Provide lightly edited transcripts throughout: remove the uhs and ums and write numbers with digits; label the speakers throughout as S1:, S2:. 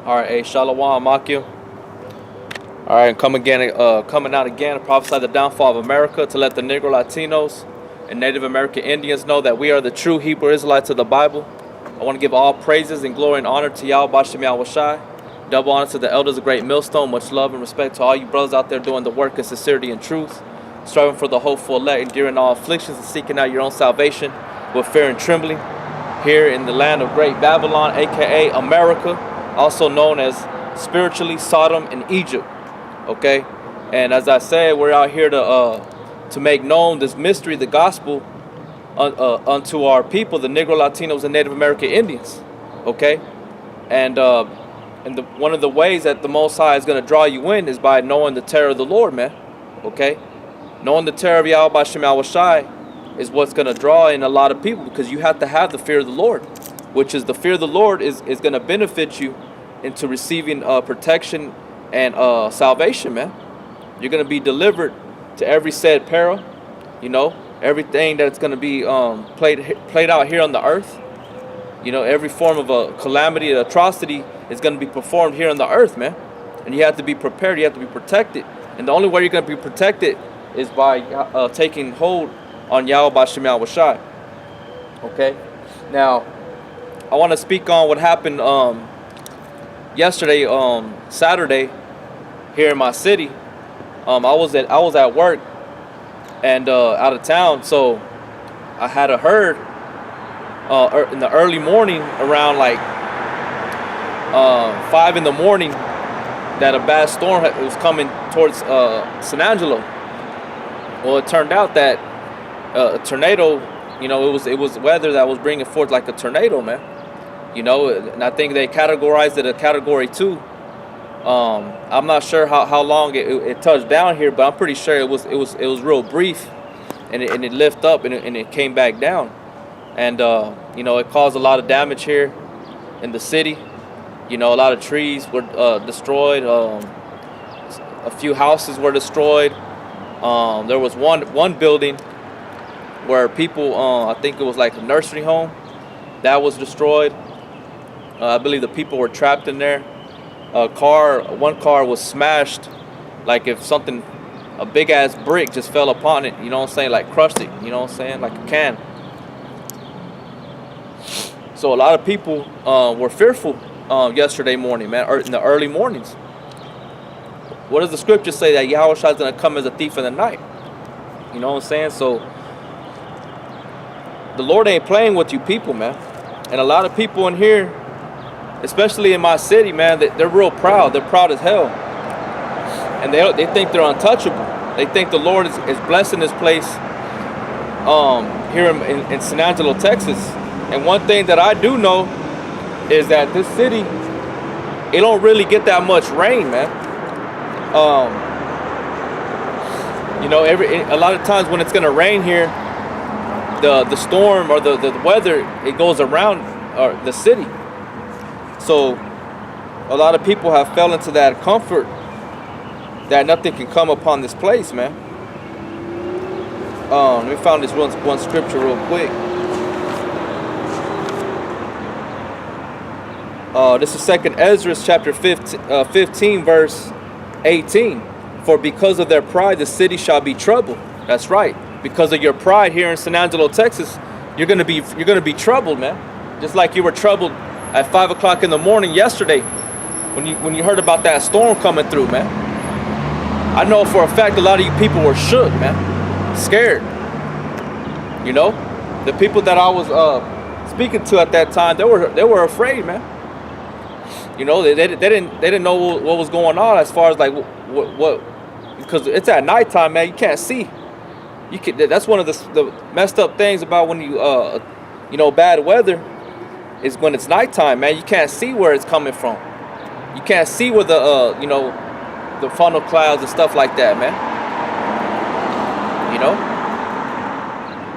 S1: All right, hey, Shalom, Akim. All right, coming out again to prophesy the downfall of America, to let the Negro Latinos and Native American Indians know that we are the true Hebrew Israelites of the Bible. I want to give all praises and glory and honor to Yahweh Bashem Yahushai. Double honor to the elders of Great Millstone. Much love and respect to all you brothers out there doing the work of sincerity and truth, striving for the hopeful elect, enduring all afflictions and seeking out your own salvation with fear and trembling. Here in the land of Great Babylon, aka America, also known as spiritually Sodom and Egypt. Okay, and as I said, we're out here to make known this mystery, the gospel, unto our people, the Negro Latinos and Native American Indians. Okay, and one of the ways that the Most High is going to draw you in is by knowing the terror of the Lord, man. Okay, knowing the terror of Yahweh Bashem Yahushai is what's going to draw in a lot of people, because you have to have the fear of the Lord, which is the fear of the Lord is going to benefit you into receiving protection and salvation, man. You're going to be delivered to every said peril, you know, everything that's going to be played out here on the earth. You know, every form of a calamity, atrocity is going to be performed here on the earth, man. And you have to be prepared. You have to be protected. And the only way you're going to be protected is by taking hold on Yahweh Bashem Yahushai. Okay? Now, I want to speak on what happened yesterday, Saturday, here in my city. I was at work and out of town, so I had a herd in the early morning, around like 5 in the morning, that a bad storm was coming towards San Angelo. Well, it turned out that a tornado, you know, it was weather that was bringing forth like a tornado, man. You know, and I think they categorized it a category 2. I'm not sure how long it touched down here, but I'm pretty sure it was real brief, and it lifted up and it came back down, and you know, it caused a lot of damage here in the city. You know, a lot of trees were destroyed. A few houses were destroyed. There was one building where people, I think it was like a nursery home, that was destroyed. I believe the people were trapped in there. One car was smashed, like if a big ass brick just fell upon it, you know what I'm saying, like crushed it, you know what I'm saying, like a can. So a lot of people were fearful yesterday morning, man, or in the early mornings. What does the scripture say? That Yahushua is going to come as a thief in the night. You know what I'm saying? So the Lord ain't playing with you people, man. And a lot of people in here, especially in my city, man, they're real proud. They're proud as hell. And they think they're untouchable. They think the Lord is blessing this place here in San Angelo, Texas. And one thing that I do know is that this city, it don't really get that much rain, man. You know, a lot of times when it's gonna rain here, the storm or the weather, it goes around the city. So a lot of people have fell into that comfort that nothing can come upon this place, man. Let me find this one scripture real quick. This is 2nd Ezra chapter 15 verse 18. For because of their pride, the city shall be troubled. That's right. Because of your pride here in San Angelo, Texas, you're gonna be troubled, man. Just like you were troubled at 5 o'clock in the morning yesterday when you heard about that storm coming through, man. I know for a fact a lot of you people were shook, man, scared. You know, the people that I was speaking to at that time, they were afraid, man. You know, they didn't know what was going on, as far as like what because it's at nighttime, man. You can't see. That's one of the messed up things about when you know, bad weather, is when it's nighttime, man. You can't see where it's coming from. You can't see where the you know, the funnel clouds and stuff like that, man. You know,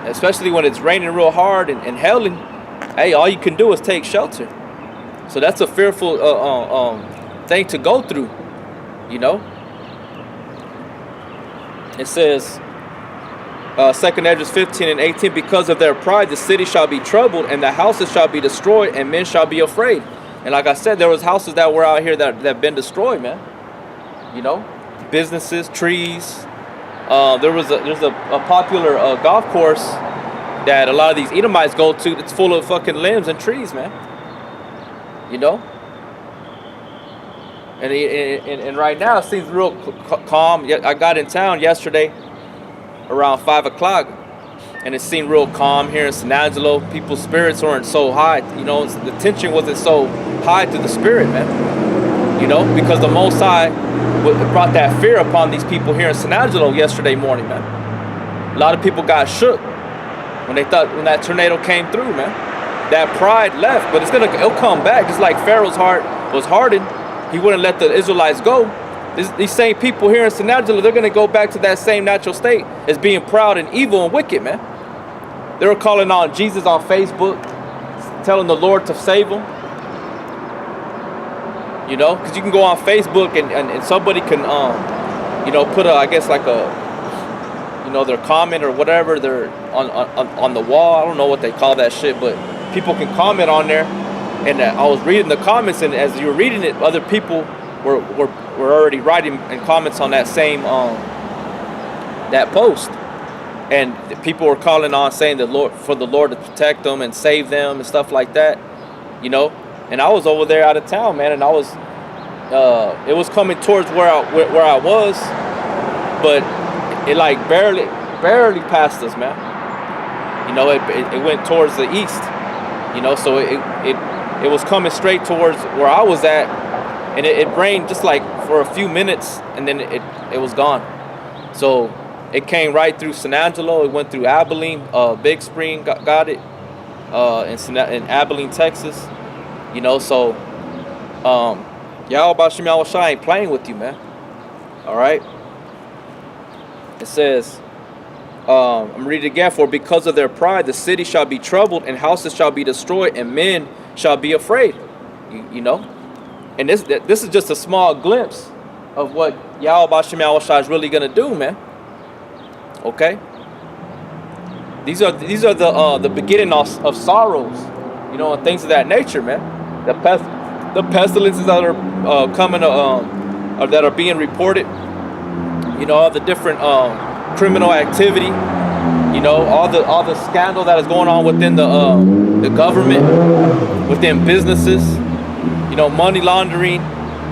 S1: especially when it's raining real hard and hailing. Hey, all you can do is take shelter. So that's a fearful thing to go through, you know. It says, 2nd Ezra 15 and 18, because of their pride, the city shall be troubled, and the houses shall be destroyed, and men shall be afraid. And like I said, there was houses that were out here that been destroyed, man. You know, businesses, trees. There's a popular golf course that a lot of these Edomites go to. It's full of fucking limbs and trees, man. You know. And right now it seems real calm. I got in town yesterday around 5 o'clock, and it seemed real calm here in San Angelo. People's spirits weren't so high. You know, the tension wasn't so high to the spirit, man. You know, because the Most High brought that fear upon these people here in San Angelo yesterday morning, man. A lot of people got shook when that tornado came through, man. That pride left, but it'll come back. Just like Pharaoh's heart was hardened, he wouldn't let the Israelites go. These same people here in San Angelo, they're gonna go back to that same natural state as being proud and evil and wicked, man. They were calling on Jesus on Facebook, telling the Lord to save them. You know, because you can go on Facebook and somebody can, you know, put their comment or whatever they're on the wall. I don't know what they call that shit, but people can comment on there. And I was reading the comments, and as you were reading it, other people were already writing in comments on that same that post, and people were calling on saying for the Lord to protect them and save them and stuff like that, you know. And I was over there out of town, man, and I was it was coming towards where I was, but it like barely passed us, man. You know, it went towards the east, you know, so it was coming straight towards where I was at, and it rained just like for a few minutes, and then it was gone. So it came right through San Angelo. It went through Abilene, Big Spring got it, in Abilene, Texas. You know, so Yahweh Shem Yahweh Shai ain't playing with you, man. All right. It says, I'm reading again. For because of their pride, the city shall be troubled, and houses shall be destroyed, and men shall be afraid. You know, and this is just a small glimpse of what Yahweh Shem Yahweh Shai is really gonna do, man. Okay. These are the beginning of sorrows, you know, and things of that nature, man. The pestilences that are coming, or that are being reported. You know, all the different criminal activity. You know, all the scandal that is going on within the government, within businesses. You know, money laundering.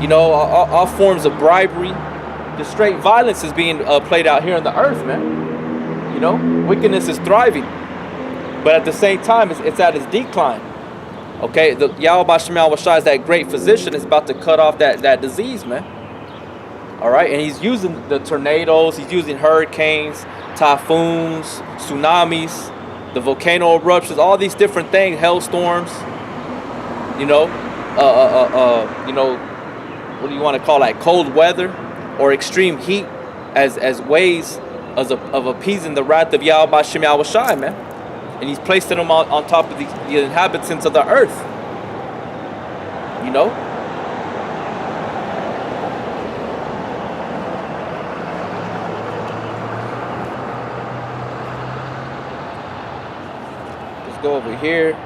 S1: You know, all forms of bribery. Just straight violence is being played out here on the earth, man. You know, wickedness is thriving, but at the same time, it's at its decline. Okay, the Yahweh Shem Yahweh Shai is that great physician. Is about to cut off that disease, man. All right, and he's using the tornadoes, he's using hurricanes, typhoons, tsunamis, the volcano eruptions, all these different things, hailstorms. You know, you know, what do you want to call that? Cold weather or extreme heat as ways of appeasing the wrath of Yahweh Shem Yahweh Shai, man. And he's placing them on top of the inhabitants of the earth. You know? Let's go over here.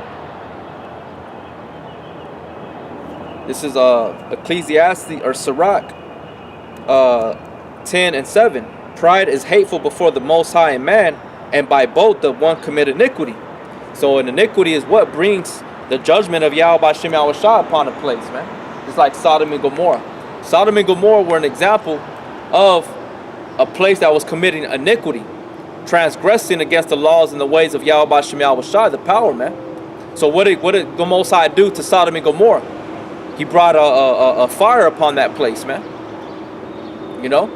S1: This is Ecclesiastes or Sirach 10 and 7. Pride is hateful before the Most High and man, and by both the one commit iniquity. So an iniquity is what brings the judgment of Yahweh Shem Yahweh Shai upon a place, man. It's like Sodom and Gomorrah. Sodom and Gomorrah were an example of a place that was committing iniquity, transgressing against the laws and the ways of Yahweh Shem Yahweh Shai, the power, man. So what did the Most High do to Sodom and Gomorrah? He brought a fire upon that place, man. You know?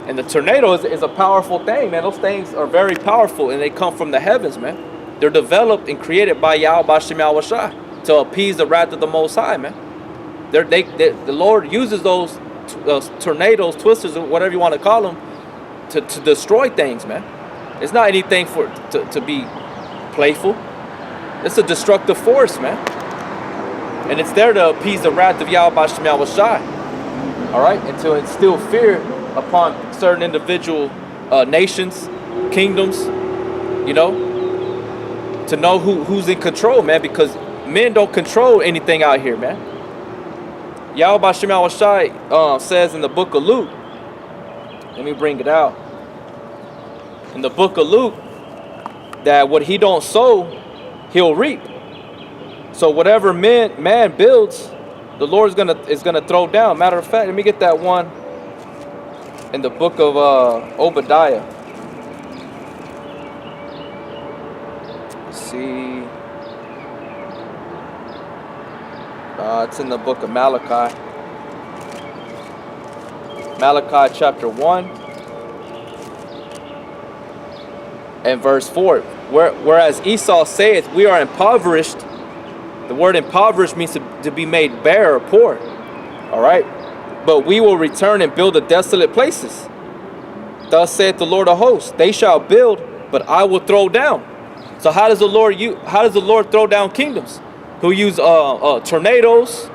S1: And the tornado is a powerful thing, man. Those things are very powerful, and they come from the heavens, man. They're developed and created by Yahweh Shem Yahweh Shai to appease the wrath of the Most High, man. The Lord uses those tornadoes, twisters, or whatever you want to call them, to destroy things, man. It's not anything to be playful. It's a destructive force, man. And it's there to appease the wrath of Yahweh Shem Yahweh Shai. All right? And to instill fear upon certain individual nations, kingdoms, you know, to know who's in control, man, because men don't control anything out here, man. Yahweh Bashem Yahushai says in the book of Luke, let me bring it out. In the book of Luke, that what he don't sow, he'll reap. So whatever man builds, the Lord is gonna throw down. Matter of fact, let me get that one in the book of Obadiah. Let's see. It's in the book of Malachi. Malachi chapter 1 and verse 4. Whereas Esau saith, we are impoverished. The word impoverished means to be made bare or poor. Alright? But we will return and build the desolate places. Thus saith the Lord of hosts, they shall build, but I will throw down. So how does the Lord throw down kingdoms? He'll use tornadoes.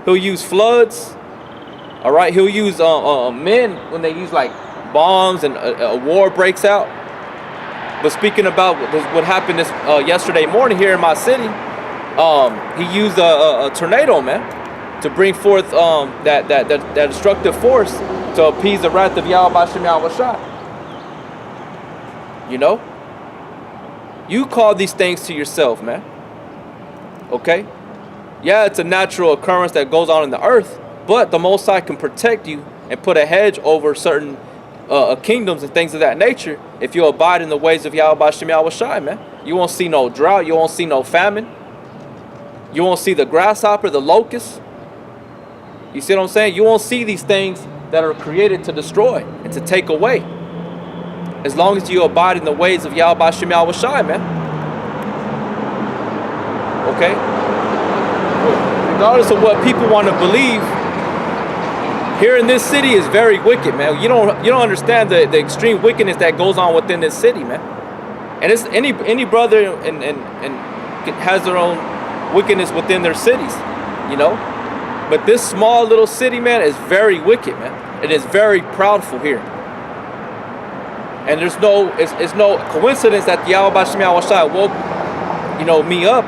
S1: He'll use floods. All right. He'll use men when they use like bombs and a war breaks out. But speaking about what happened yesterday morning here in my city, he used a tornado, man, to bring forth that destructive force to appease the wrath of Yahweh Bashem Yahushai. You know, you call these things to yourself, man. Okay? Yeah, it's a natural occurrence that goes on in the earth, but the Most High can protect you and put a hedge over certain kingdoms and things of that nature if you abide in the ways of Yahweh Bashem Yahushai, man. You won't see no drought. You won't see no famine. You won't see the grasshopper, the locust. You see what I'm saying? You won't see these things that are created to destroy and to take away. As long as you abide in the ways of Yahweh Bashem Yahushai, man. Okay? Regardless of what people want to believe, here in this city is very wicked, man. You don't understand the extreme wickedness that goes on within this city, man. And it's any brother and has their own wickedness within their cities, you know. But this small little city, man, is very wicked, man. It is very proudful here. And it's no coincidence that Yahweh Bashem Yahushai woke, you know, me up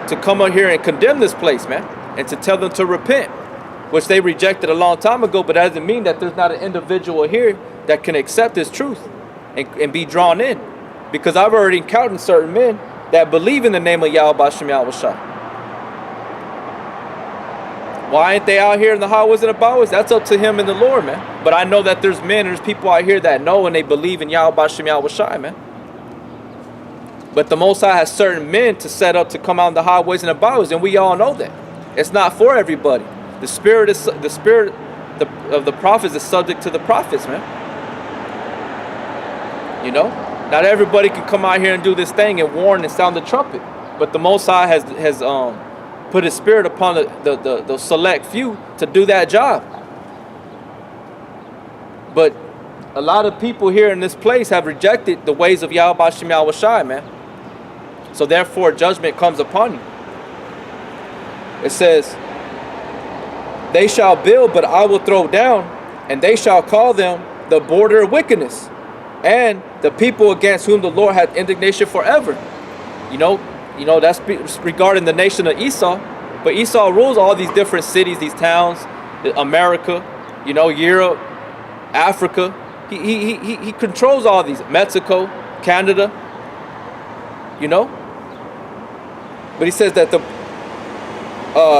S1: to come out here and condemn this place, man, and to tell them to repent, which they rejected a long time ago. But that doesn't mean that there's not an individual here that can accept this truth and be drawn in, because I've already encountered certain men that believe in the name of Yahweh Bashem Yahushai. Why ain't they out here in the highways and the byways? That's up to him and the Lord, man. But I know that there's people out here that know and they believe in Yahweh Bashem Yahushai, man. But the Most High has certain men to set up to come out in the highways and the byways, and we all know that. It's not for everybody. The spirit of the prophets is subject to the prophets, man. You know? Not everybody can come out here and do this thing and warn and sound the trumpet. But the Most High has put his spirit upon the select few to do that job. But a lot of people here in this place have rejected the ways of Yahweh Bashem Yahushai, man. So therefore judgment comes upon you. It says, they shall build, but I will throw down, and they shall call them the border of wickedness, and the people against whom the Lord hath indignation forever. You know that's regarding the nation of Esau. But Esau rules all these different cities, these towns, America, you know, Europe, Africa. He controls all these, Mexico, Canada, you know. But he says that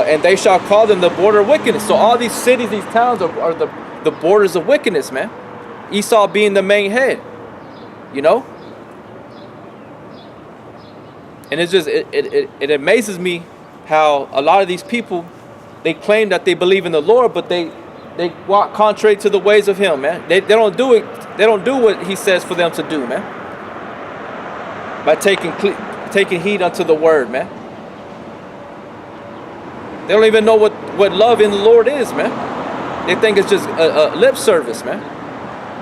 S1: and they shall call them the border of wickedness. So all these cities, these towns are the borders of wickedness, man. Esau being the main head, you know. And it's just it amazes me how a lot of these people, they claim that they believe in the Lord, but they walk contrary to the ways of him, man. They don't do it. They don't do what he says for them to do, man. By taking heed unto the word, man. They don't even know what love in the Lord is, man. They think it's just a lip service, man.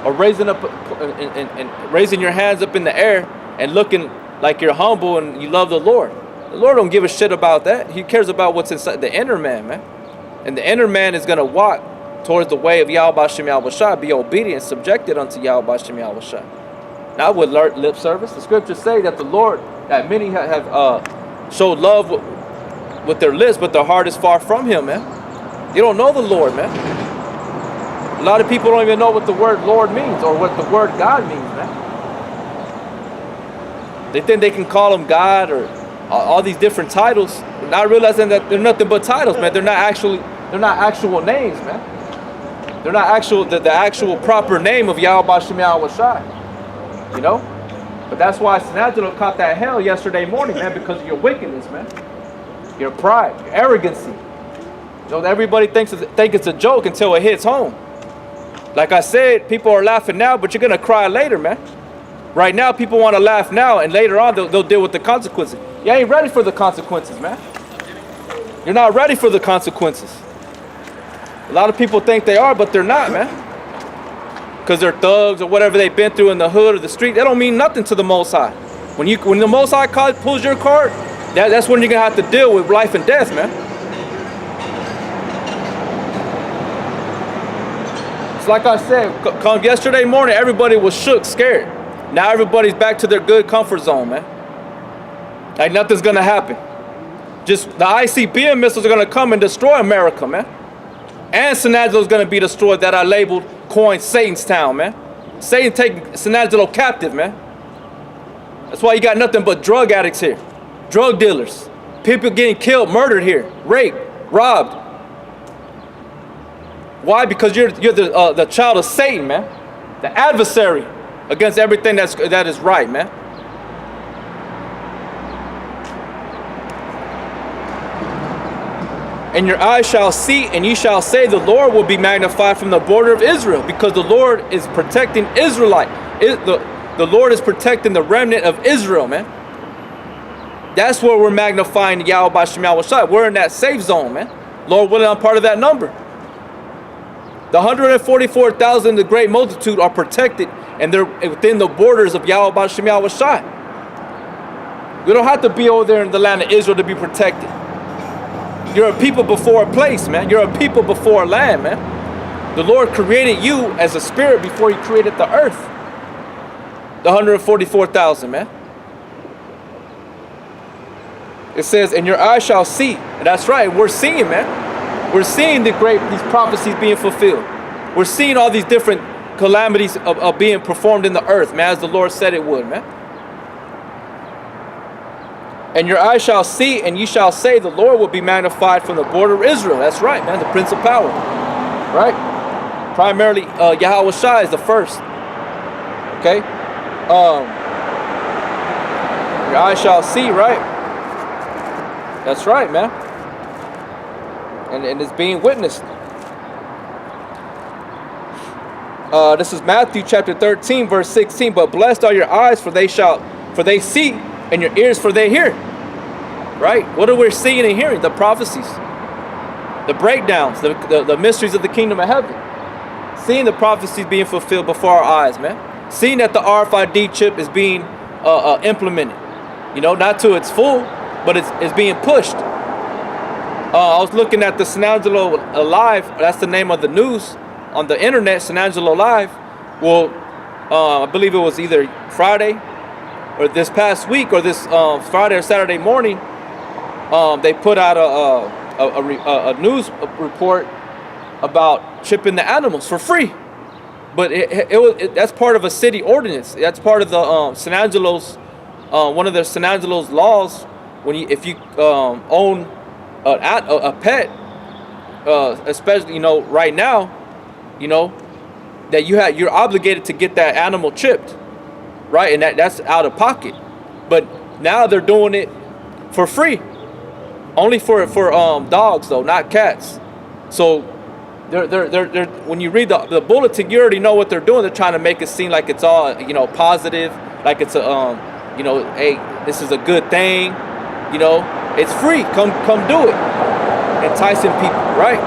S1: Or raising up and raising your hands up in the air and looking like you're humble and you love the Lord. The Lord don't give a shit about that. He cares about what's inside the inner man, man. And the inner man is going to walk towards the way of Yahweh Bashem Yahushai, be obedient, subjected unto Yahweh Bashem Yahushai. Not with lip service. The scriptures say that the Lord, that many have showed love with their lips, but their heart is far from him, man. You don't know the Lord, man. A lot of people don't even know what the word Lord means or what the word God means, man. They think they can call him God or all these different titles, not realizing that they're nothing but titles, man. They're not actual names, man. They're not the actual proper name of Yahweh Bashem Yahweh Shai. You know? But that's why Sennacherib caught that hell yesterday morning, man, because of your wickedness, man. Your pride, your arrogancy. You know, everybody think it's a joke until it hits home. Like I said, people are laughing now, but you're going to cry later, man. Right now, people want to laugh now, and later on, they'll deal with the consequences. You ain't ready for the consequences, man. You're not ready for the consequences. A lot of people think they are, but they're not, man. Because they're thugs or whatever they've been through in the hood or the street. They don't mean nothing to the Most High. When the Most High pulls your card, that's when you're going to have to deal with life and death, man. It's like I said, yesterday morning, everybody was shook, scared. Now everybody's back to their good comfort zone, man. Like nothing's going to happen. Just the ICBM missiles are going to come and destroy America, man. And Sennacherib is going to be destroyed, that I labeled coin Satan's town, man. Satan taking Sennacherib captive, man. That's why you got nothing but drug addicts here. Drug dealers. People getting killed, murdered here. Raped, robbed. Why? Because you're the child of Satan, man. The adversary against everything that is right, man. And your eyes shall see, and ye shall say, the Lord will be magnified from the border of Israel, because the Lord is protecting Israelite. The Lord is protecting the remnant of Israel, man. That's where we're magnifying Yahweh Bashem Yahweh Shai. We're in that safe zone, man. Lord willing, I'm part of that number. The 144,000, the great multitude, are protected, and they're within the borders of Yahweh Bashem Yahweh Shai. We don't have to be over there in the land of Israel to be protected. You're a people before a place, man. You're a people before a land, man. The Lord created you as a spirit before he created the earth. The 144,000, man. It says, and your eyes shall see. And that's right, we're seeing, man. We're seeing these prophecies being fulfilled. We're seeing all these different calamities of being performed in the earth, man, as the Lord said it would, man. And your eyes shall see, and ye shall say, the Lord will be magnified from the border of Israel. That's right, man, the Prince of Power. Right? Primarily, Yahweh Shai is the first. Okay? Your eyes shall see, right? That's right, man. And it's being witnessed. This is Matthew chapter 13, verse 16. But blessed are your eyes, for they see, and your ears, for they hear. Right? What are we seeing and hearing? The prophecies, the breakdowns, the mysteries of the kingdom of heaven. Seeing the prophecies being fulfilled before our eyes, man. Seeing that the RFID chip is being implemented. You know, not to its full, but it's being pushed. I was looking at the Sennacherib Live. That's the name of the news on the internet, Sennacherib Live. Well, I believe it was either Friday or this past week, or this Friday or Saturday morning. They put out a news report about chipping the animals for free. But that's part of a city ordinance. That's part of the Sennacherib's one of the Sennacherib's laws. If you own a pet, especially right now, that you're obligated to get that animal chipped, right? And that's out of pocket. But now they're doing it for free, only for dogs though, not cats. So they're when you read the bulletin, you already know what they're doing. They're trying to make it seem like it's all positive, like it's a hey, this is a good thing. It's free. Come do it. Enticing people, right?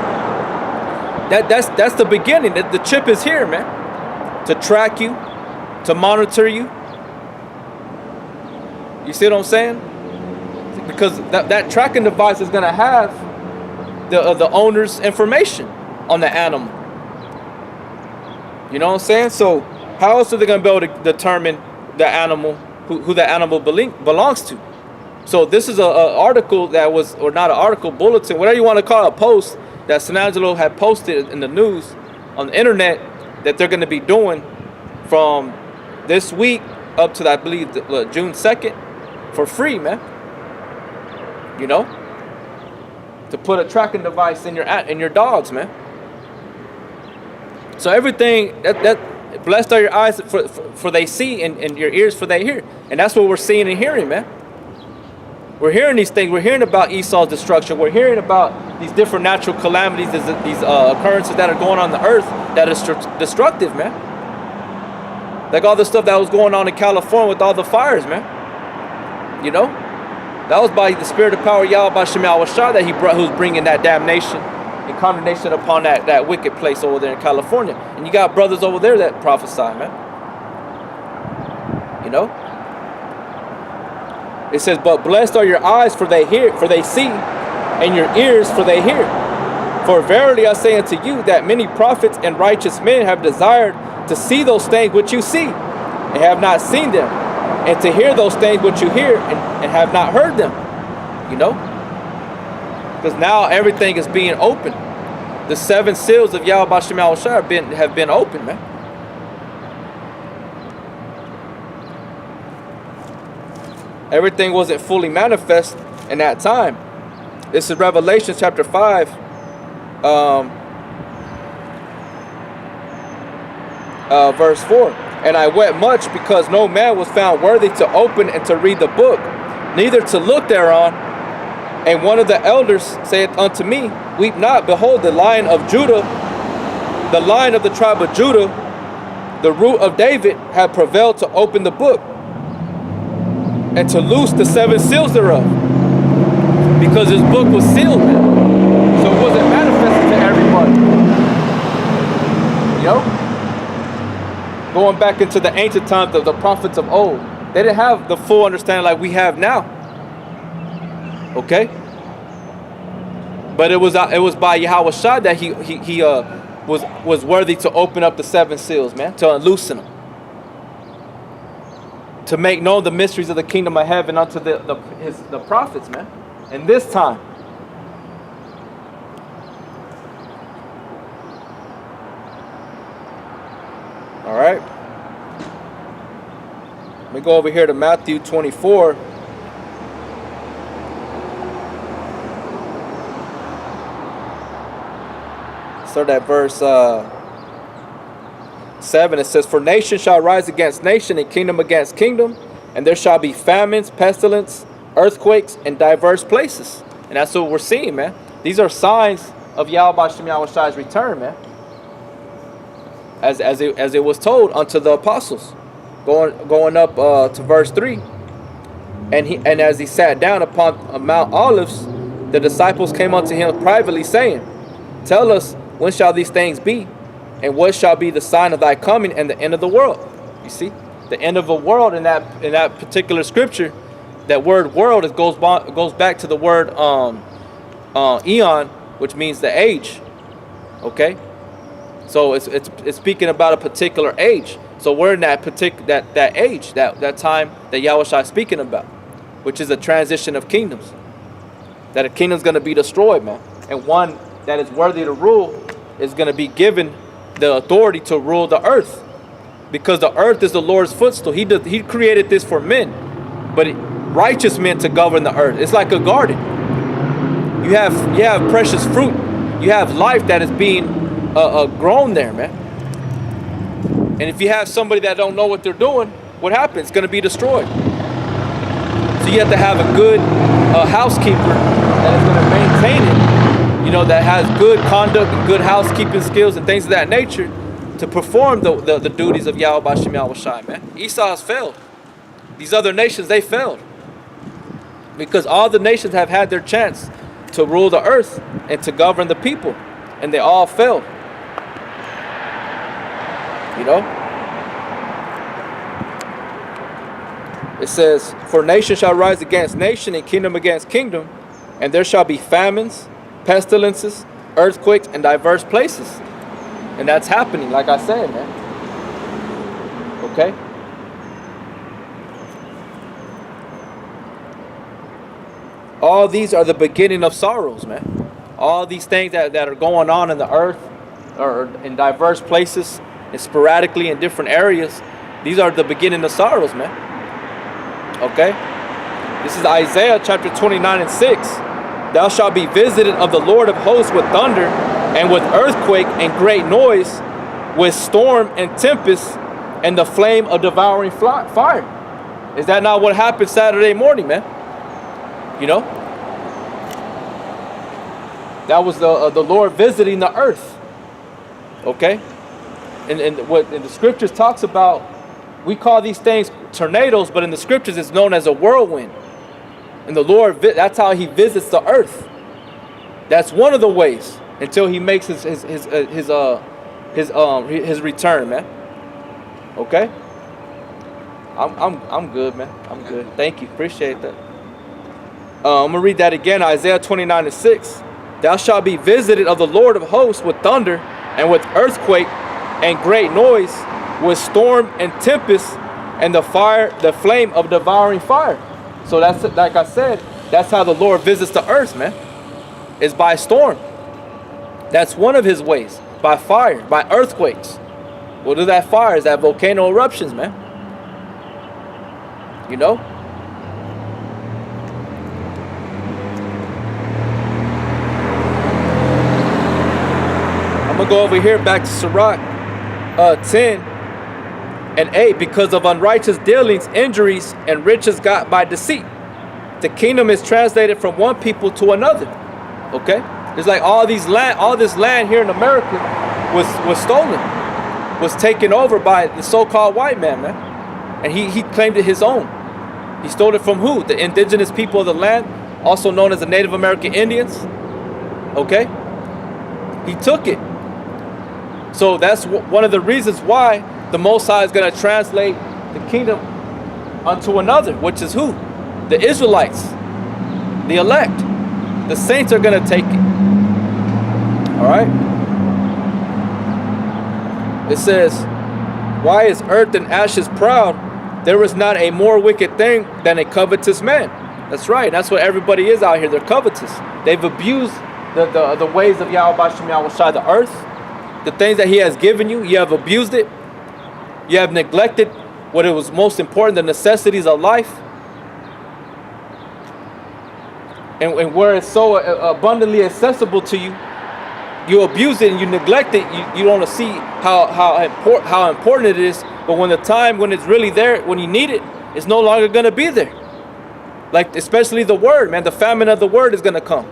S1: That's the beginning. The chip is here, man, to track you, to monitor you. You see what I'm saying? Because that tracking device is gonna have the owner's information on the animal. You know what I'm saying? So how else are they gonna be able to determine the animal, who the animal belongs to? So this is a article that was, or not an article, bulletin, whatever you want to call it, a post that San Angelo had posted in the news on the internet that they're going to be doing from this week up to, I believe, June 2nd for free, man. You know, to put a tracking device in your dogs, man. So everything that blessed are your eyes for they see, and your ears for they hear, and that's what we're seeing and hearing, man. We're hearing these things. We're hearing about Esau's destruction. We're hearing about these different natural calamities, these occurrences that are going on the earth that is destructive, man. Like all the stuff that was going on in California with all the fires, man. You know, that was by the spirit of power, Yahweh Shem Shah, that who's bringing that damnation and condemnation upon that wicked place over there in California. And you got brothers over there that prophesy, man. You know. It says, but blessed are your eyes, for they see, and your ears, for they hear. For verily I say unto you, that many prophets and righteous men have desired to see those things which you see, and have not seen them, and to hear those things which you hear, and have not heard them. You know? Because now everything is being opened. The 7 seals of Yahweh Shem Shah have been opened, man. Everything wasn't fully manifest in that time. This is Revelation chapter 5, verse 4. And I wept much, because no man was found worthy to open and to read the book, neither to look thereon. And one of the elders saith unto me, weep not, behold, the Lion of Judah, the Lion of the tribe of Judah, the root of David, hath prevailed to open the book, and to loose the 7 seals thereof. Because his book was sealed, man. So it wasn't manifested to everybody. You know? Going back into the ancient times of the prophets of old, they didn't have the full understanding like we have now. Okay? But it was by Yahweh Shah that he was worthy to open up the 7 seals, man, to unloosen them, to make known the mysteries of the kingdom of heaven unto the prophets, man. In this time. All right. Let me go over here to Matthew 24. Start at verse 7. It says, for nation shall rise against nation, and kingdom against kingdom, and there shall be famines, pestilence, earthquakes in diverse places. And that's what we're seeing, man. These are signs of Yahweh Shem Shah's return, man. As it was told unto the apostles. Going up to verse 3. And as he sat down upon Mount Olives, the disciples came unto him privately, saying, tell us, when shall these things be? And what shall be the sign of thy coming and the end of the world? You see, the end of the world in that particular scripture, that word world goes back to the word eon, which means the age. Okay, so it's speaking about a particular age. So we're in that that age, that time that Yahweh Shai is speaking about, which is a transition of kingdoms. That a kingdom's going to be destroyed, man, and one that is worthy to rule is going to be given the authority to rule the earth, because the earth is the Lord's footstool. He created this for men, but righteous men to govern the earth. It's like a garden. You have precious fruit. You have life that is being grown there, man. And if you have somebody that don't know what they're doing, what happens? It's going to be destroyed. So you have to have a good housekeeper that is going to maintain it. You know, that has good conduct and good housekeeping skills and things of that nature to perform the duties of Yahweh Shem Yahweh Shai, man. Esau has failed. These other nations, they failed. Because all the nations have had their chance to rule the earth and to govern the people. And they all failed. You know? It says, for nation shall rise against nation, and kingdom against kingdom, and there shall be famines, pestilences, earthquakes in diverse places. And that's happening, like I said, man. Okay? All these are the beginning of sorrows, man. All these things that are going on in the earth or in diverse places and sporadically in different areas, these are the beginning of sorrows, man. Okay? This is Isaiah chapter 29 and 6. Thou shalt be visited of the Lord of hosts with thunder and with earthquake and great noise, with storm and tempest and the flame of devouring fire. Is that not what happened Saturday morning, man? You know? That was the Lord visiting the earth. Okay? And what in the scriptures talks about, we call these things tornadoes, but in the scriptures it's known as a whirlwind. And the Lord, that's how he visits the earth. That's one of the ways until he makes his return, man. Okay? I'm good, man. I'm good. Thank you. Appreciate that. I'm gonna read that again. Isaiah 29 and 6. Thou shalt be visited of the Lord of hosts with thunder and with earthquake and great noise, with storm and tempest and the flame of devouring fire. So that's, like I said, that's how the Lord visits the earth, man. Is by storm. That's one of his ways. By fire, by earthquakes. What is that fire? Is that volcano eruptions, man. You know? I'm going to go over here back to Sirach 10 and 8. Because of unrighteous dealings, injuries, and riches got by deceit, the kingdom is translated from one people to another. Okay? It's like all this land here in America was stolen, was taken over by the so-called white man, man. And he claimed it his own. He stole it from who? The indigenous people of the land, also known as the Native American Indians. Okay? He took it. So that's one of the reasons why the Most High is going to translate the kingdom unto another, which is who? The Israelites, the elect. The saints are going to take it. All right? It says, why is earth and ashes proud? There is not a more wicked thing than a covetous man. That's right. That's what everybody is out here. They're covetous. They've abused the ways of Yahweh Bashem Yahweh Shai, the earth. The things that he has given you, you have abused it. You have neglected what it was most important, the necessities of life. And where it's so abundantly accessible to you, you abuse it and you neglect it. You don't see how important it is. But when it's really there, when you need it, it's no longer going to be there. Like especially the word, man. The famine of the word is going to come.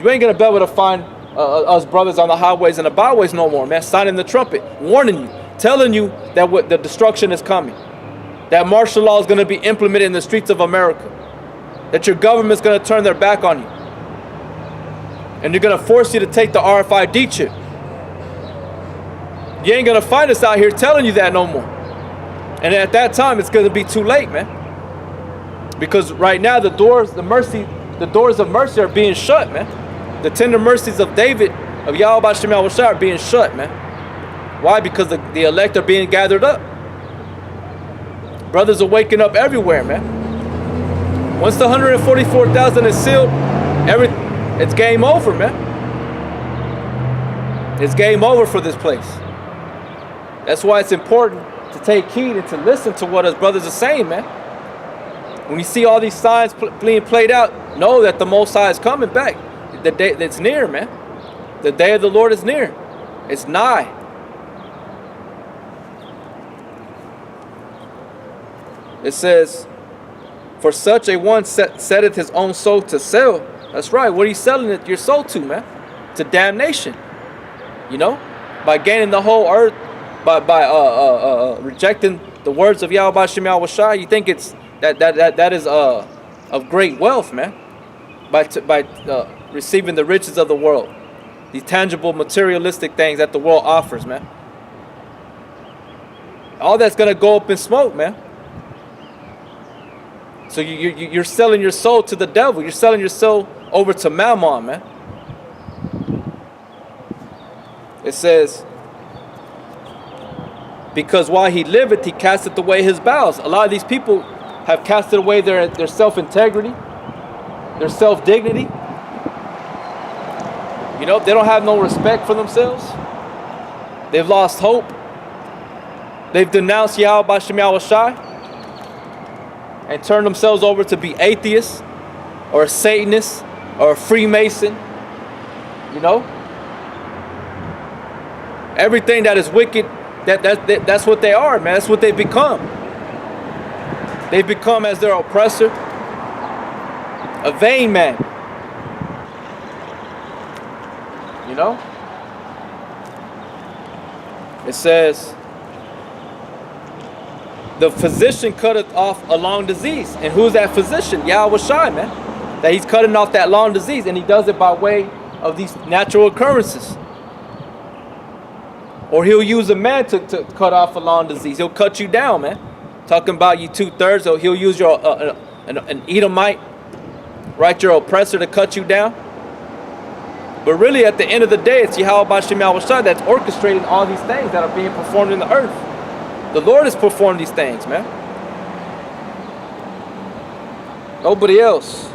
S1: You ain't going to be able to find us brothers on the highways and the byways no more, man. Signing the trumpet, warning you, telling you that the destruction is coming. That martial law is going to be implemented in the streets of America. That your government's going to turn their back on you. And they're going to force you to take the RFID chip. You ain't going to find us out here telling you that no more. And at that time, it's going to be too late, man. Because right now, the doors of mercy are being shut, man. The tender mercies of David, of Yahweh Bashem Yahweh Shai, are being shut, man. Why? Because the elect are being gathered up. Brothers are waking up everywhere, man. Once the 144,000 is sealed, it's game over, man. It's game over for this place. That's why it's important to take heed and to listen to what us brothers are saying, man. When you see all these signs being played out, know that the Most High is coming back. The day that's near, man. The day of the Lord is near. It's nigh. It says, for such a one setteth his own soul to sell. That's right. What are you selling your soul to, man? To damnation. You know? By gaining the whole earth, by rejecting the words of Yahweh Bashem Yahweh Shai, you think it's that is of great wealth, man. By receiving the riches of the world, the tangible materialistic things that the world offers, man. All that's gonna go up in smoke, man. So you're selling your soul to the devil. You're selling your soul over to Mammon, man. It says, because while he liveth, he casteth away his bowels. A lot of these people have casted away their self-integrity. their self-dignity. You know, they don't have no respect for themselves. They've lost hope. They've denounced Yahweh B'Shem Yahweh Shai and turned themselves over to be atheists or a Satanist or a Freemason. You know? Everything that is wicked, that's what they are, man. That's what they've become. They've become, as their oppressor, a vain man. You know? It says, the physician cutteth off a long disease. And who's that physician? Yahweh Shai, man. That he's cutting off that long disease. And he does it by way of these natural occurrences. Or he'll use a man to cut off a long disease. He'll cut you down, man. Talking about you 2/3. Or he'll use your an Edomite, right, your oppressor, to cut you down. But really, at the end of the day, it's Yahweh B'Shem Yahweh Shai that's orchestrating all these things that are being performed in the earth. The Lord has performed these things, man. Nobody else.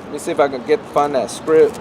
S1: Let me see if I can find that script.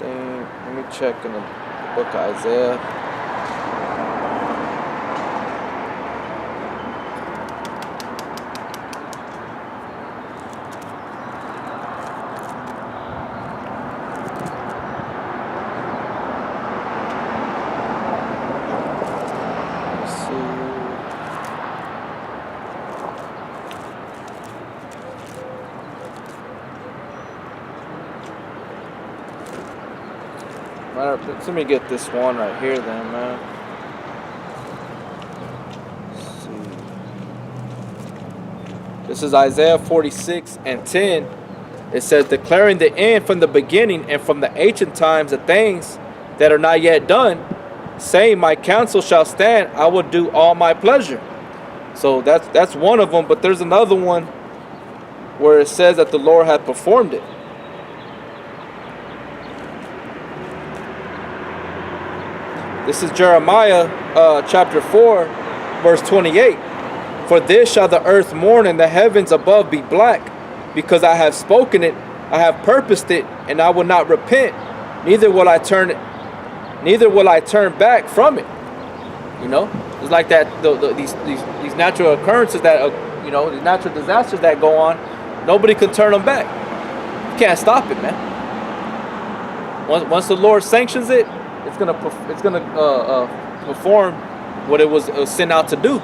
S1: Let me check in the book of Isaiah. Let's see. Let me get this one right here then, man. Let's see. This is Isaiah 46:10. It says, declaring the end from the beginning and from the ancient times of things that are not yet done, saying, my counsel shall stand, I will do all my pleasure. So that's one of them, but there's another one where it says that the Lord hath performed it. This is Jeremiah chapter 4, verse 28. For this shall the earth mourn and the heavens above be black, because I have spoken it, I have purposed it, and I will not repent, neither will I turn back from it. You know, it's like that. These natural occurrences that you know, the natural disasters that go on, nobody can turn them back. You can't stop it, man. Once the Lord sanctions it, it's gonna perform what it was sent out to do.